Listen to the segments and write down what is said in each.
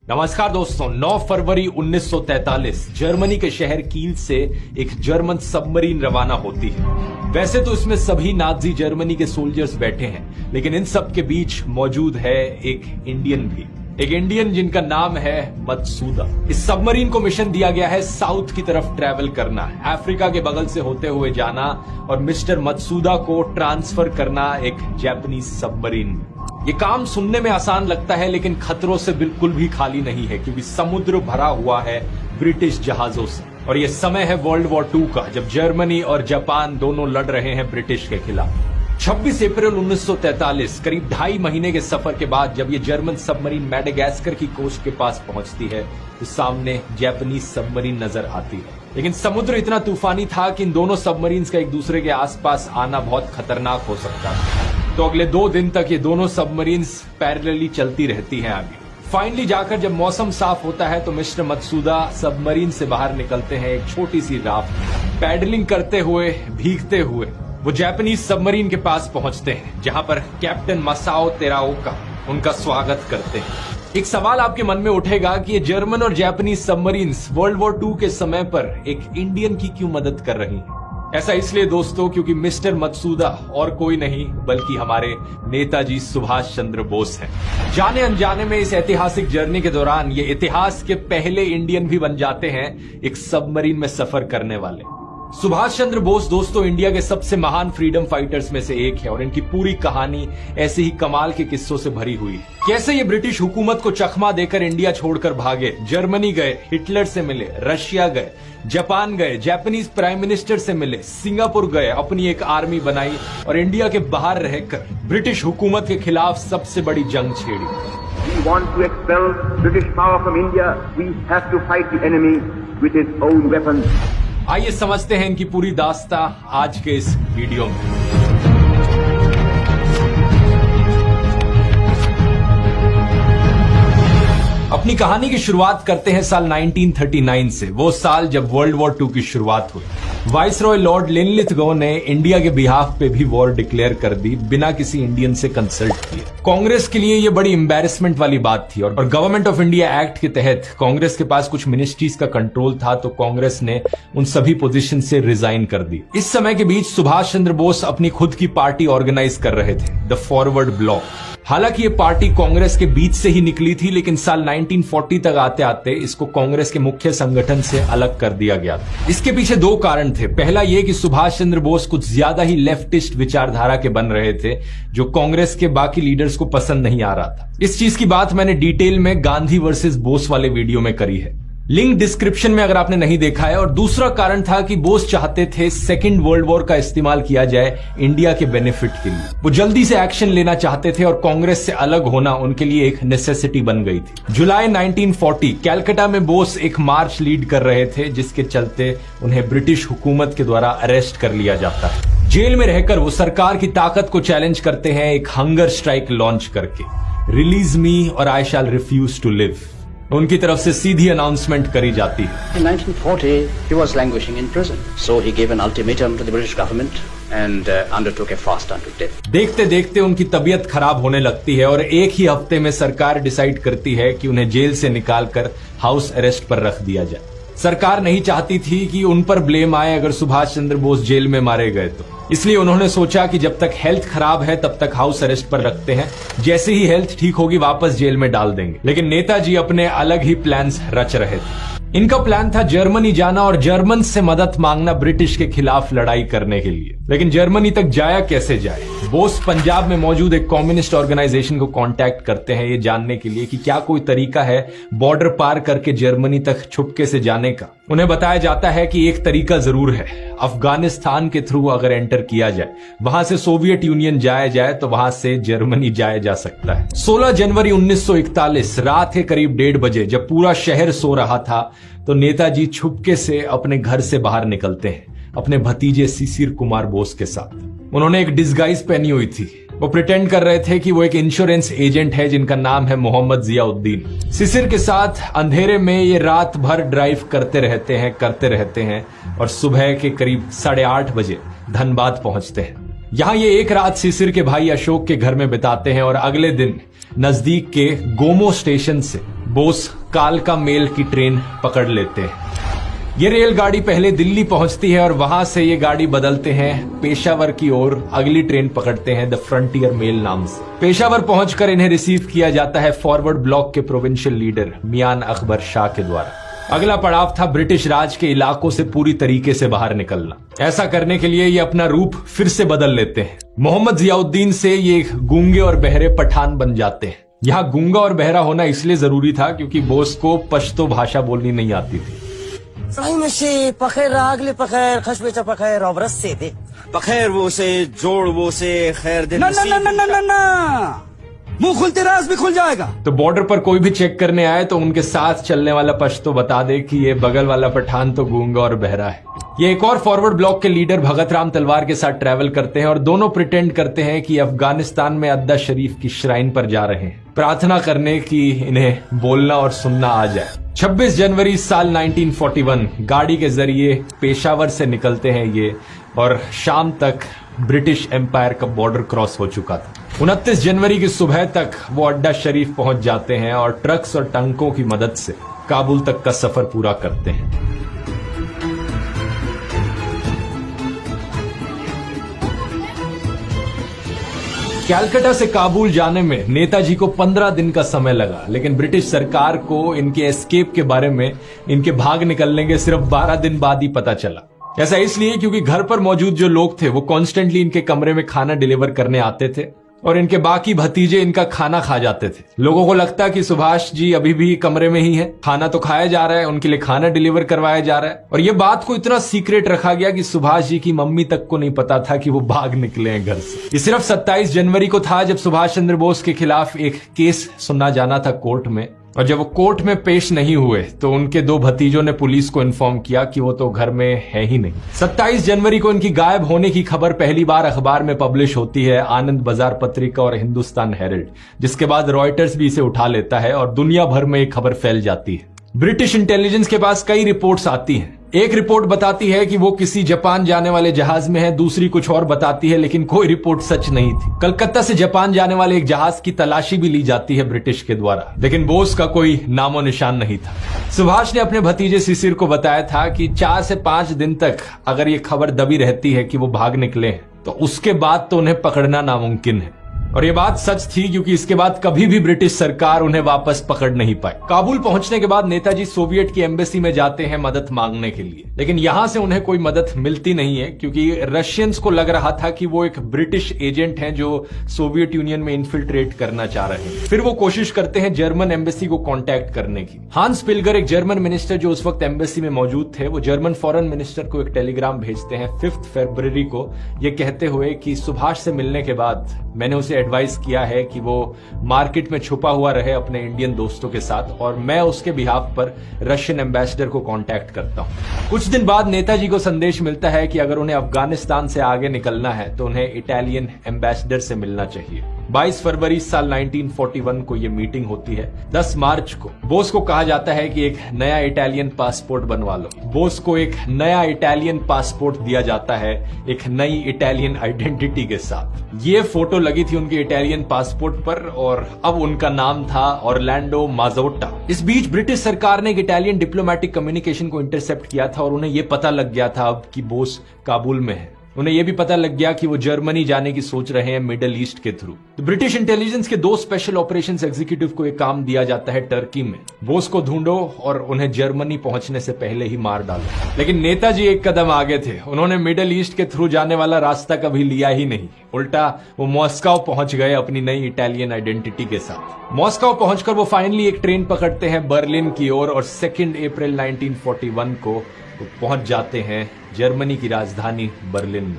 नमस्कार दोस्तों, 9 फरवरी 1943 जर्मनी के शहर कील से एक जर्मन सबमरीन रवाना होती है। वैसे तो इसमें सभी नाजी जर्मनी के सोल्जर्स बैठे हैं, लेकिन इन सब के बीच मौजूद है एक इंडियन भी, एक इंडियन जिनका नाम है मत्सुदा। इस सबमरीन को मिशन दिया गया है साउथ की तरफ ट्रैवल करना, अफ्रीका के बगल से होते हुए जाना और मिस्टर मत्सुदा को ट्रांसफर करना एक जापानीज सबमरीन में। ये काम सुनने में आसान लगता है, लेकिन खतरों से बिल्कुल भी खाली नहीं है, क्योंकि समुद्र भरा हुआ है ब्रिटिश जहाजों से। और ये समय है वर्ल्ड वॉर 2 का, जब जर्मनी और जापान दोनों लड़ रहे हैं ब्रिटिश के खिलाफ। 26 अप्रैल 1943 करीब 2.5 महीने के सफर के बाद जब ये जर्मन सबमरीन मैडागास्कर की कोस्ट के पास पहुंचती है तो सामने जापानीज सबमरीन नजर आती है। लेकिन समुद्र इतना तूफानी था कि इन दोनों सबमरीन्स का एक दूसरे के आसपास आना बहुत खतरनाक हो सकता था। तो अगले 2 दिन तक ये दोनों सबमरीन्स पैरेलली चलती रहती हैं आगे। फाइनली जाकर जब मौसम साफ होता है तो मिस्टर मत्सुदा सबमरीन से बाहर निकलते हैं एक छोटी सी राफ्ट पैडलिंग करते हुए, भीगते हुए वो जापानीज सबमरीन के पास पहुंचते हैं, जहां पर कैप्टन मसाओ तेराओका उनका स्वागत करते हैं। एक सवाल आपके मन में उठेगा कि ये जर्मन और जापानीज सबमरीन्स वर्ल्ड वॉर 2 के समय पर एक इंडियन की क्यों मदद कर रही हैं? ऐसा इसलिए दोस्तों क्योंकि मिस्टर मत्सुदा और कोई नहीं बल्कि हमारे नेताजी सुभाष चंद्र बोस हैं। जाने अनजाने में इस ऐतिहासिक जर्नी के दौरान ये इतिहास के पहले इंडियन भी बन जाते हैं एक सबमरीन में सफर करने वाले। सुभाष चंद्र बोस दोस्तों इंडिया के सबसे महान फ्रीडम फाइटर्स में से एक है और इनकी पूरी कहानी ऐसे ही कमाल के किस्सों से भरी हुई है। कैसे ये ब्रिटिश हुकूमत को चकमा देकर इंडिया छोड़कर भागे, जर्मनी गए, हिटलर से मिले, रशिया गए, जापान गए, जापानीज प्राइम मिनिस्टर से मिले, सिंगापुर गए, अपनी एक आर्मी बनाई और इंडिया के बाहर रहकर ब्रिटिश हुकूमत के खिलाफ सबसे बड़ी जंग छेड़ी। We want to expel British power from India. We have to fight the enemy with his own weapons. आइए समझते हैं इनकी पूरी दास्तां आज के इस वीडियो में। अपनी कहानी की शुरुआत करते हैं साल 1939 से, वो साल जब वर्ल्ड वॉर 2 की शुरुआत हुई। वाइसरॉय लॉर्ड लिनलिथगो ने इंडिया के बिहाफ पे भी वॉर डिक्लेयर कर दी बिना किसी इंडियन से कंसल्ट किए। कांग्रेस के लिए ये बड़ी एम्बैरेसमेंट वाली बात थी और गवर्नमेंट ऑफ इंडिया एक्ट के तहत कांग्रेस के पास कुछ मिनिस्ट्रीज का कंट्रोल था, तो कांग्रेस ने उन सभी पोजीशन से रिजाइन कर दी। इस समय के बीच सुभाष चंद्र बोस अपनी खुद की पार्टी ऑर्गेनाइज कर रहे थे, द फॉरवर्ड ब्लॉक। हालांकि ये पार्टी कांग्रेस के बीच से ही निकली थी, लेकिन साल 1940 तक आते आते इसको कांग्रेस के मुख्य संगठन से अलग कर दिया गया था। इसके पीछे 2 कारण थे। पहला ये कि सुभाष चंद्र बोस कुछ ज्यादा ही लेफ्टिस्ट विचारधारा के बन रहे थे, जो कांग्रेस के बाकी लीडर्स को पसंद नहीं आ रहा था। इस चीज की बात मैंने डिटेल में गांधी वर्सेस बोस वाले वीडियो में करी है, लिंक डिस्क्रिप्शन में अगर आपने नहीं देखा है। और दूसरा कारण था कि बोस चाहते थे सेकेंड वर्ल्ड वॉर का इस्तेमाल किया जाए इंडिया के बेनिफिट के लिए। वो जल्दी से एक्शन लेना चाहते थे और कांग्रेस से अलग होना उनके लिए एक नेसेसिटी बन गई थी। जुलाई 1940 कैलकाटा में बोस एक मार्च लीड कर रहे थे, जिसके चलते उन्हें ब्रिटिश हुकूमत के द्वारा अरेस्ट कर लिया जाता है। जेल में रहकर वो सरकार की ताकत को चैलेंज करते हैं एक हंगर स्ट्राइक लॉन्च करके, रिलीज मी और आई शैल रिफ्यूज टू लिव। उनकी तरफ से सीधी अनाउंसमेंट करी जाती है। In 1940, he was languishing in prison, so he gave an ultimatum to the British government and undertook a fast unto death. देखते देखते उनकी तबीयत खराब होने लगती है और एक ही हफ्ते में सरकार डिसाइड करती है कि उन्हें जेल से निकालकर हाउस अरेस्ट पर रख दिया जाए। सरकार नहीं चाहती थी कि उन पर ब्लेम आए अगर सुभाष चंद्र बोस जेल में मारे गए तो, इसलिए उन्होंने सोचा कि जब तक हेल्थ खराब है तब तक हाउस अरेस्ट पर रखते हैं, जैसे ही हेल्थ ठीक होगी वापस जेल में डाल देंगे। लेकिन नेताजी अपने अलग ही प्लान्स रच रहे थे। इनका प्लान था जर्मनी जाना और जर्मन से मदद मांगना ब्रिटिश के खिलाफ लड़ाई करने के लिए। लेकिन जर्मनी तक जाया कैसे जाए? बोस पंजाब में मौजूद एक कम्युनिस्ट ऑर्गेनाइजेशन को कांटेक्ट करते हैं ये जानने के लिए कि क्या कोई तरीका है बॉर्डर पार करके जर्मनी तक छुपके से जाने का। उन्हें बताया जाता है कि एक तरीका जरूर है, अफगानिस्तान के थ्रू अगर एंटर किया जाए, वहां से सोवियत यूनियन जाया जाए तो वहां से जर्मनी जाया जा सकता है। 16 जनवरी 1941 रात के करीब 1:30 बजे जब पूरा शहर सो रहा था तो नेताजी छुपके से अपने घर से बाहर निकलते हैं अपने भतीजे शिशिर कुमार बोस के साथ। उन्होंने एक डिस्गाइज पहनी हुई थी। वो प्रिटेंड कर रहे थे कि वो एक इंश्योरेंस एजेंट है जिनका नाम है मोहम्मद जियाउद्दीन। शिशिर के साथ अंधेरे में ये रात भर ड्राइव करते रहते हैं और सुबह के करीब 8:30 बजे धनबाद पहुंचते हैं। यहाँ ये एक रात शिशिर के भाई अशोक के घर में बिताते हैं और अगले दिन नजदीक के गोमो स्टेशन से बोस कालका मेल की ट्रेन पकड़ लेते हैं। ये रेलगाड़ी पहले दिल्ली पहुंचती है और वहां से ये गाड़ी बदलते हैं पेशावर की ओर, अगली ट्रेन पकड़ते हैं द फ्रंटियर मेल नाम से। पेशावर पहुंचकर इन्हें रिसीव किया जाता है फॉरवर्ड ब्लॉक के प्रोविंशियल लीडर मियान अकबर शाह के द्वारा। अगला पड़ाव था ब्रिटिश राज के इलाकों से पूरी तरीके से बाहर निकलना। ऐसा करने के लिए ये अपना रूप फिर से बदल लेते हैं। मोहम्मद जियाउद्दीन से ये गूंगे और बहरे पठान बन जाते हैं। यहाँ गूंगा और बहरा होना इसलिए जरूरी था क्योंकि बोस को पश्तो भाषा बोलनी नहीं आती थी। पखेर रागले पखेर खशबेचा पखेर और से दे पखेर वो से जोड़ वो से खैर दे ना मुंह खुलते राज भी खुल जाएगा। तो बॉर्डर पर कोई भी चेक करने आए तो उनके साथ चलने वाला पश्तो बता दे कि ये बगल वाला पठान तो गूंगा और बहरा है। ये एक और फॉरवर्ड ब्लॉक के लीडर भगत राम तलवार के साथ ट्रैवल करते हैं और दोनों प्रिटेंड करते हैं कि अफगानिस्तान में अद्दा शरीफ की श्राइन पर जा रहे हैं, प्रार्थना करने की इन्हें बोलना और सुनना आ जाए। 26 जनवरी साल 1941 गाड़ी के जरिए पेशावर से निकलते हैं ये, और शाम तक ब्रिटिश एम्पायर का बॉर्डर क्रॉस हो चुका था। 29 जनवरी की सुबह तक वो अड्डा शरीफ पहुंच जाते हैं और ट्रक्स और टंकों की मदद से काबुल तक का सफर पूरा करते हैं। कैलकाटा से काबुल जाने में नेताजी को 15 दिन का समय लगा, लेकिन ब्रिटिश सरकार को इनके एस्केप के बारे में, इनके भाग निकलने के सिर्फ 12 दिन बाद ही पता चला। ऐसा इसलिए क्योंकि घर पर मौजूद जो लोग थे वो कॉन्स्टेंटली इनके कमरे में खाना डिलीवर करने आते थे और इनके बाकी भतीजे इनका खाना खा जाते थे। लोगों को लगता कि सुभाष जी अभी भी कमरे में ही हैं, खाना तो खाया जा रहा है, उनके लिए खाना डिलीवर करवाया जा रहा है। और ये बात को इतना सीक्रेट रखा गया कि सुभाष जी की मम्मी तक को नहीं पता था कि वो भाग निकले हैं घर से। ये सिर्फ 27 जनवरी को था जब सुभाष चंद्र बोस के खिलाफ एक केस सुना जाना था कोर्ट में, और जब वो कोर्ट में पेश नहीं हुए तो उनके दो भतीजों ने पुलिस को इन्फॉर्म किया कि वो तो घर में है ही नहीं। 27 जनवरी को इनकी गायब होने की खबर पहली बार अखबार में पब्लिश होती है, आनंद बाजार पत्रिका और हिंदुस्तान हेरल्ड, जिसके बाद रॉयटर्स भी इसे उठा लेता है और दुनिया भर में एक खबर फैल जाती है। ब्रिटिश इंटेलिजेंस के पास कई रिपोर्ट्स आती हैं। एक रिपोर्ट बताती है कि वो किसी जापान जाने वाले जहाज में है, दूसरी कुछ और बताती है, लेकिन कोई रिपोर्ट सच नहीं थी। कलकत्ता से जापान जाने वाले एक जहाज की तलाशी भी ली जाती है ब्रिटिश के द्वारा, लेकिन बोस का कोई नामो निशान नहीं था। सुभाष ने अपने भतीजे शिशिर को बताया था कि 4 से 5 दिन तक अगर ये खबर दबी रहती है कि वो भाग निकले हैं तो उसके बाद तो उन्हें पकड़ना नामुमकिन है। और ये बात सच थी क्योंकि इसके बाद कभी भी ब्रिटिश सरकार उन्हें वापस पकड़ नहीं पाई। काबुल पहुंचने के बाद नेताजी सोवियत की एम्बेसी में जाते हैं मदद मांगने के लिए, लेकिन यहां से उन्हें कोई मदद मिलती नहीं है क्योंकि रशियंस को लग रहा था कि वो एक ब्रिटिश एजेंट हैं जो सोवियत यूनियन में इन्फिल्ट्रेट करना चाह रहे हैं। फिर वो कोशिश करते हैं जर्मन एम्बेसी को कॉन्टैक्ट करने की। हांस पिल्गर, एक जर्मन मिनिस्टर जो उस वक्त एम्बेसी में मौजूद थे, वो जर्मन फॉरेन मिनिस्टर को एक टेलीग्राम भेजते हैं 5 फरवरी को, ये कहते हुए कि सुभाष से मिलने के बाद मैंने उसे एडवाइस किया है कि वो मार्केट में छुपा हुआ रहे अपने इंडियन दोस्तों के साथ, और मैं उसके बिहाफ पर रशियन एम्बेसडर को कांटेक्ट करता हूं। कुछ दिन बाद नेताजी को संदेश मिलता है कि अगर उन्हें अफगानिस्तान से आगे निकलना है तो उन्हें इटालियन एम्बेसडर से मिलना चाहिए। 22 फरवरी साल 1941 को यह मीटिंग होती है। 10 मार्च को बोस को कहा जाता है कि एक नया इटालियन पासपोर्ट बनवा लो। बोस को एक नया इटालियन पासपोर्ट दिया जाता है एक नई इटालियन आइडेंटिटी के साथ। ये फोटो लगी थी उनके इटालियन पासपोर्ट पर और अब उनका नाम था ऑरलैंडो माजोट्टा। इस बीच ब्रिटिश सरकार ने एक इटालियन डिप्लोमेटिक कम्युनिकेशन को इंटरसेप्ट किया था और उन्हें यह पता लग गया था अब कि बोस काबुल में है। उन्हें यह भी पता लग गया कि वो जर्मनी जाने की सोच रहे हैं मिडिल ईस्ट के थ्रू। तो ब्रिटिश इंटेलिजेंस के 2 स्पेशल ऑपरेशंस एग्जीक्यूटिव को एक काम दिया जाता है टर्की में, बोस को ढूंढो और उन्हें जर्मनी पहुंचने से पहले ही मार डालो। लेकिन नेताजी एक कदम आगे थे, उन्होंने मिडिल ईस्ट के थ्रू जाने वाला रास्ता कभी लिया ही नहीं। उल्टा वो मॉस्को पहुंच गए अपनी नई इटालियन आइडेंटिटी के साथ। मॉस्को पहुंचकर वो फाइनली एक ट्रेन पकड़ते हैं बर्लिन की ओर और 2 अप्रैल 1941 को पहुंच जाते हैं जर्मनी की राजधानी बर्लिन में।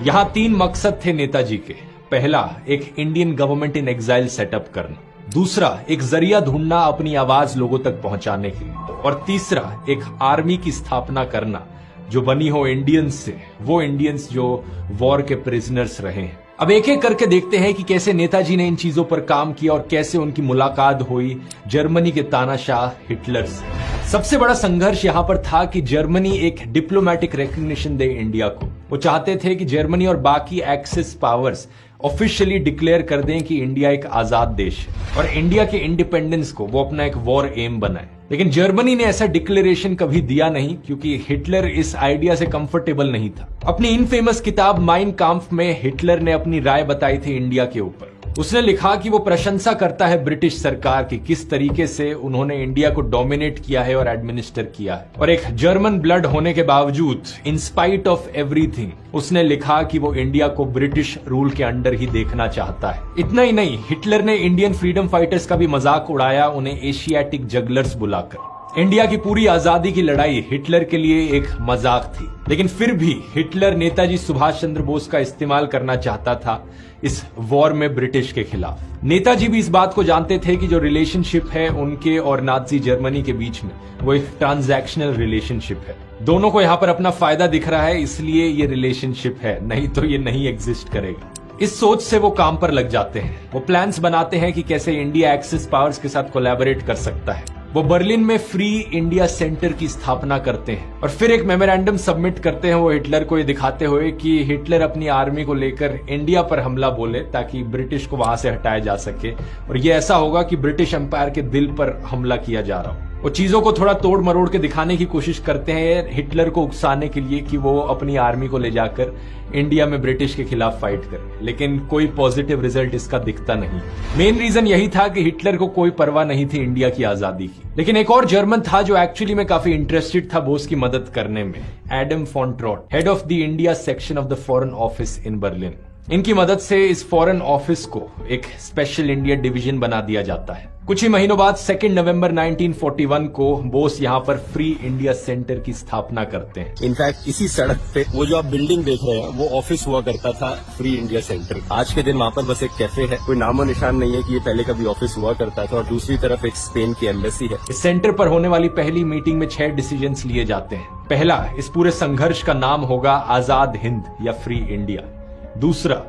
यहां 3 मकसद थे नेताजी के। पहला, एक Indian government in exile setup करना। दूसरा, एक जरिया ढूंढना अपनी आवाज लोगों तक पहुंचाने के लिए। और तीसरा, एक आर्मी की स्थापना करना जो बनी हो इंडियंस से, वो इंडियंस जो वॉर के प्रिजनर्स रहे हैं। अब एक एक करके देखते हैं कि कैसे नेताजी ने इन चीजों पर काम किया और कैसे उनकी मुलाकात हुई जर्मनी के तानाशाह हिटलर से। सबसे बड़ा संघर्ष यहां पर था कि जर्मनी एक डिप्लोमेटिक रिकॉग्निशन दे इंडिया को। वो चाहते थे कि जर्मनी और बाकी एक्सिस पावर्स ऑफिशियली डिक्लेयर कर दें कि इंडिया एक आजाद देश है और इंडिया के इंडिपेंडेंस को वो अपना एक वॉर एम बनाए। लेकिन जर्मनी ने ऐसा डिक्लेरेशन कभी दिया नहीं, क्योंकि हिटलर इस आइडिया से कंफर्टेबल नहीं था। अपनी इनफेमस किताब माइन काम्फ में हिटलर ने अपनी राय बताई थी इंडिया के ऊपर। उसने लिखा कि वो प्रशंसा करता है ब्रिटिश सरकार की, किस तरीके से उन्होंने इंडिया को डोमिनेट किया है और एडमिनिस्टर किया है। और एक जर्मन ब्लड होने के बावजूद, इन स्पाइट ऑफ एवरीथिंग, उसने लिखा कि वो इंडिया को ब्रिटिश रूल के अंडर ही देखना चाहता है। इतना ही नहीं, हिटलर ने इंडियन फ्रीडम फाइटर्स का भी मजाक उड़ाया, उन्हें एशियाटिक जगलर्स बुलाकर। इंडिया की पूरी आजादी की लड़ाई हिटलर के लिए एक मजाक थी, लेकिन फिर भी हिटलर नेताजी सुभाष चंद्र बोस का इस्तेमाल करना चाहता था इस वॉर में ब्रिटिश के खिलाफ। नेताजी भी इस बात को जानते थे कि जो रिलेशनशिप है उनके और नाजी जर्मनी के बीच में, वो एक ट्रांजैक्शनल रिलेशनशिप है। दोनों को यहां पर अपना फायदा दिख रहा है, इसलिए ये रिलेशनशिप है, नहीं तो ये नहीं एग्जिस्ट करेगा। इस सोच से वो काम पर लग जाते हैं। वो प्लान्स बनाते हैं कि कैसे इंडिया एक्सिस पावर्स के साथ कोलैबोरेट कर सकता है। वो बर्लिन में फ्री इंडिया सेंटर की स्थापना करते हैं और फिर एक मेमोरेंडम सबमिट करते हैं वो हिटलर को, ये दिखाते हुए कि हिटलर अपनी आर्मी को लेकर इंडिया पर हमला बोले ताकि ब्रिटिश को वहां से हटाया जा सके, और ये ऐसा होगा कि ब्रिटिश एम्पायर के दिल पर हमला किया जा रहा हो। वो चीजों को थोड़ा तोड़ मरोड़ के दिखाने की कोशिश करते हैं हिटलर को उकसाने के लिए कि वो अपनी आर्मी को ले जाकर इंडिया में ब्रिटिश के खिलाफ फाइट करे, लेकिन कोई पॉजिटिव रिजल्ट इसका दिखता नहीं। मेन रीजन यही था कि हिटलर को कोई परवाह नहीं थी इंडिया की आजादी की। लेकिन एक और जर्मन था जो एक्चुअली में काफी इंटरेस्टेड था बोस की मदद करने में, Adam von Trott, head of the India section of the foreign office in Berlin. इनकी मदद से इस फॉरेन ऑफिस को एक स्पेशल इंडिया डिवीजन बना दिया जाता है। कुछ ही महीनों बाद 2 नवंबर 1941 को बोस यहाँ पर फ्री इंडिया सेंटर की स्थापना करते हैं। इनफैक्ट इसी सड़क पे वो जो आप बिल्डिंग देख रहे हैं वो ऑफिस हुआ करता था फ्री इंडिया सेंटर। आज के दिन वहाँ पर बस एक कैफे है, कोई नामो निशान नहीं है कि ये पहले कभी ऑफिस हुआ करता था। और दूसरी तरफ एक स्पेन की एम्बेसी है। इस सेंटर पर होने वाली पहली मीटिंग में 6 डिसीजंस लिए जाते हैं। पहला, इस पूरे संघर्ष का नाम होगा आजाद हिंद या फ्री इंडिया। दूसरा,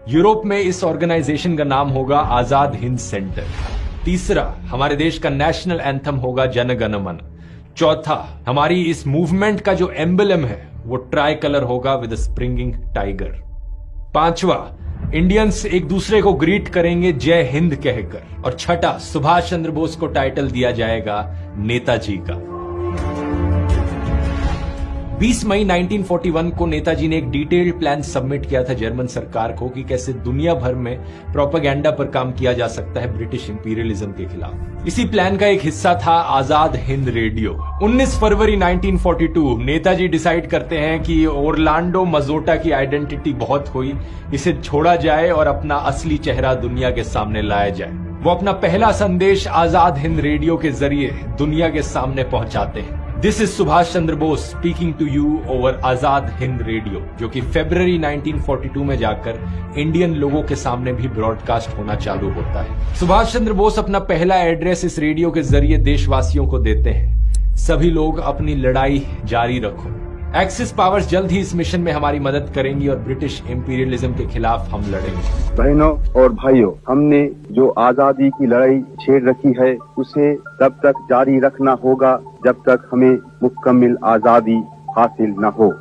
यूरोप में इस ऑर्गेनाइजेशन का नाम होगा आजाद हिंद सेंटर। तीसरा, हमारे देश का नेशनल एंथम होगा जन गण मन। चौथा, हमारी इस मूवमेंट का जो एम्बलम है वो ट्राई कलर होगा विद स्प्रिंगिंग टाइगर। पांचवा, इंडियंस एक दूसरे को ग्रीट करेंगे जय हिंद कहकर। और छठा, सुभाष चंद्र बोस को टाइटल दिया जाएगा नेताजी का। 20 मई 1941 को नेताजी ने एक डिटेल्ड प्लान सबमिट किया था जर्मन सरकार को कि कैसे दुनिया भर में प्रोपेगेंडा पर काम किया जा सकता है ब्रिटिश इंपीरियलिज्म के खिलाफ। इसी प्लान का एक हिस्सा था आजाद हिंद रेडियो। 19 फरवरी 1942 नेताजी डिसाइड करते हैं कि ओरलांडो मजोटा की आइडेंटिटी बहुत हुई, इसे छोड़ा जाए और अपना असली चेहरा दुनिया के सामने लाया जाए। वो अपना पहला संदेश आजाद हिंद रेडियो के जरिए दुनिया के सामने पहुंचाते हैं। This is Subhash Chandra Bose speaking to you over Azad Hind radio, जो कि फरवरी 1942 में जाकर इंडियन लोगों के सामने भी ब्रॉडकास्ट होना चालू होता है। सुभाष चंद्र बोस अपना पहला एड्रेस इस रेडियो के जरिए देशवासियों को देते हैं, सभी लोग अपनी लड़ाई जारी रखो। एक्सिस पावर्स जल्द ही इस मिशन में हमारी मदद करेंगी और ब्रिटिश इंपीरियलिज्म के खिलाफ हम लड़ेंगे। बहनों और भाइयों, हमने जो आजादी की लड़ाई छेड़ रखी है उसे तब तक जारी रखना होगा जब तक हमें मुकम्मल आजादी हासिल न हो।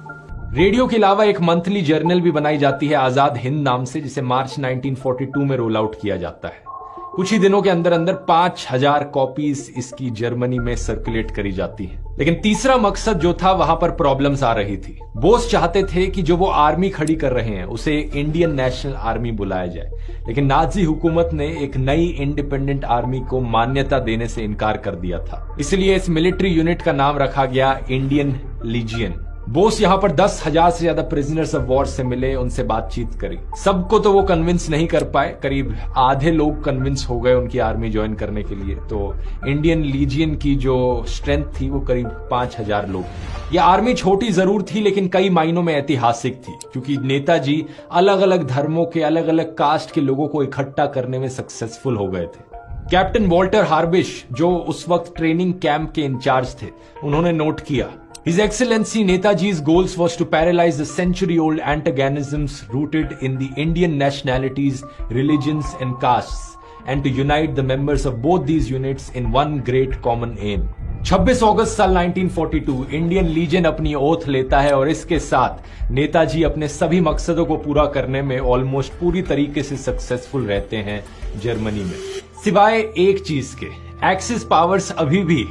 रेडियो के अलावा एक मंथली जर्नल भी बनाई जाती है आजाद हिंद नाम से, जिसे मार्च 1942 में रोल आउट किया जाता है। कुछ ही दिनों के अंदर अंदर 5000 कॉपीज इसकी जर्मनी में सर्कुलेट करी जाती है। लेकिन तीसरा मकसद जो था, वहां पर प्रॉब्लम्स आ रही थी। बोस चाहते थे कि जो वो आर्मी खड़ी कर रहे हैं उसे इंडियन नेशनल आर्मी बुलाया जाए, लेकिन नाजी हुकूमत ने एक नई इंडिपेंडेंट आर्मी को मान्यता देने से इनकार कर दिया था। इसलिए इस मिलिट्री यूनिट का नाम रखा गया इंडियन लीजियन। बोस यहां पर 10,000 से ज्यादा प्रिजनर्स ऑफ वॉर से मिले, उनसे बातचीत करी। सबको तो वो कन्विंस नहीं कर पाए, करीब आधे लोग कन्विंस हो गए उनकी आर्मी ज्वाइन करने के लिए। तो इंडियन लीजियन की जो स्ट्रेंथ थी वो करीब 5000 लोग। ये आर्मी छोटी जरूर थी, लेकिन कई मायनों में ऐतिहासिक थी, क्योंकि नेताजी अलग अलग धर्मों के, अलग अलग कास्ट के लोगों को इकट्ठा करने में सक्सेसफुल हो गए थे। कैप्टन वॉल्टर हार्बिश, जो उस वक्त ट्रेनिंग कैंप के इंचार्ज थे, उन्होंने नोट किया, His Excellency Netaji's goals was to paralyze the century-old antagonisms rooted in the Indian nationalities, religions and castes, and to unite the members of both these units in one great common aim. 26 अगस्त साल 1942 Indian legion अपनी oath लेता है और इसके साथ नेताजी अपने सभी मकसदों को पूरा करने में ऑलमोस्ट पूरी तरीके से सक्सेसफुल रहते हैं जर्मनी में, सिवाय एक चीज के, एक्सिस पावर्स अभी भी